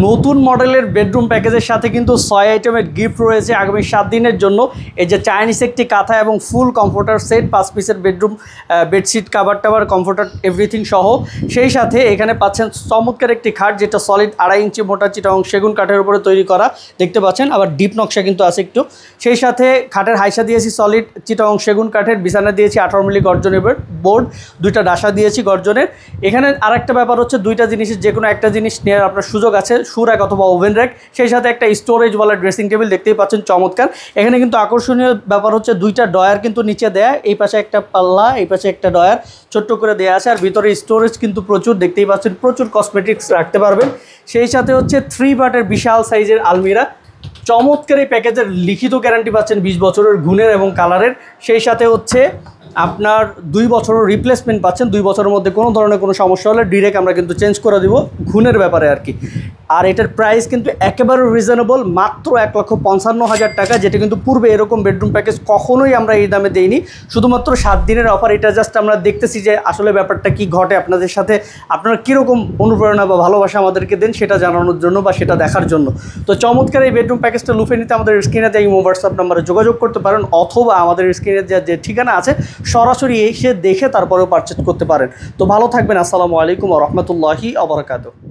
নতুন মডেলের বেডরুম প্যাকেজের সাথে কিন্তু 6 আইটেমের গিফট রয়েছে আগামী 7 দিনের জন্য। এই যে চাইনিজ একটি কাঁথা এবং ফুল কমফোর্টার সেট, 5 পিসের বেডরুম বেডশিট, কাভার টাভার, কমফোর্টার এভরিথিং সহ। সেই সাথে এখানে পাচ্ছেন চমৎকার একটি খাট, যেটা সলিড 2.5 ইঞ্চি মোটা চিটাগং সেগুন কাঠের উপরে তৈরি করা, দেখতে পাচ্ছেন। আবার ডিপ নকশা কিন্তু আছে একটু। সেই সাথে খাটের হাইসা দিয়েছি সলিড চিটাগং সেগুন কাঠের, বিছানা দিয়েছি 18 মিলি গর্জনের বোর্ড, 2টা ডাসা দিয়েছি গর্জনের। এখানে আরেকটা ব্যাপার হচ্ছে 2টা জিনিসের যে কোনো একটা জিনিস নেওয়ার আপনার সুযোগ আছে, শু র্যাক অথবা ওভেন র্যাক। সেই সাথে একটা স্টোরেজওয়ালা ড্রেসিং টেবিল, দেখতেই পাচ্ছেন চমৎকার। এখানে কিন্তু আকর্ষণীয় ব্যাপার হচ্ছে 2টা ডয়ার কিন্তু নিচে দেয়া, এই পাশে একটা পাল্লা, এই পাশে একটা ডয়ার ছোট্ট করে দেওয়া আছে। আর ভিতরে স্টোরেজ কিন্তু প্রচুর, দেখতেই পাচ্ছেন, প্রচুর কসমেটিক্স রাখতে পারবেন। সেই সাথে হচ্ছে 3 পার্টের বিশাল সাইজের আলমিরা। চমৎকার এই প্যাকেজের লিখিত গ্যারান্টি পাচ্ছেন 20 বছরের গুণের এবং কালারের। সেই সাথে হচ্ছে আপনার 2 বছরের রিপ্লেসমেন্ট পাচ্ছেন। 2 বছরের মধ্যে কোনো ধরনের কোনো সমস্যা হলে ডিরেক্ট আমরা কিন্তু চেঞ্জ করে দিব গুণের ব্যাপারে আর কি। আর এটার প্রাইস কিন্তু একেবারে রিজনেবল, মাত্র 1,55,000 টাকা, যেটা কিন্তু পূর্বে এরকম বেডরুম প্যাকেজ কখনোই আমরা এই দামে দেইনি। শুধুমাত্র 7 দিনের অফার। এটা জাস্ট আমরা দেখতেছি যে আসলে ব্যাপারটা কি ঘটে আপনাদের সাথে, আপনারা কীরকম অনুপ্রেরণা বা ভালোবাসা আমাদেরকে দেন সেটা জানানোর জন্য বা সেটা দেখার জন্য। তো চমৎকার এই বেডরুম প্যাকেজটা লুফে নিতে আমাদের স্ক্রিনে এই হোয়াটসঅ্যাপ নাম্বারে যোগাযোগ করতে পারেন, অথবা আমাদের স্ক্রিনে যে ঠিকানা আছে সরাসরি এসে দেখে তারপরেও পারচেজ করতে পারেন। তো ভালো থাকবেন। আসসালামু আলাইকুম ওয়া রাহমাতুল্লাহি ওয়া বারাকাতুহু।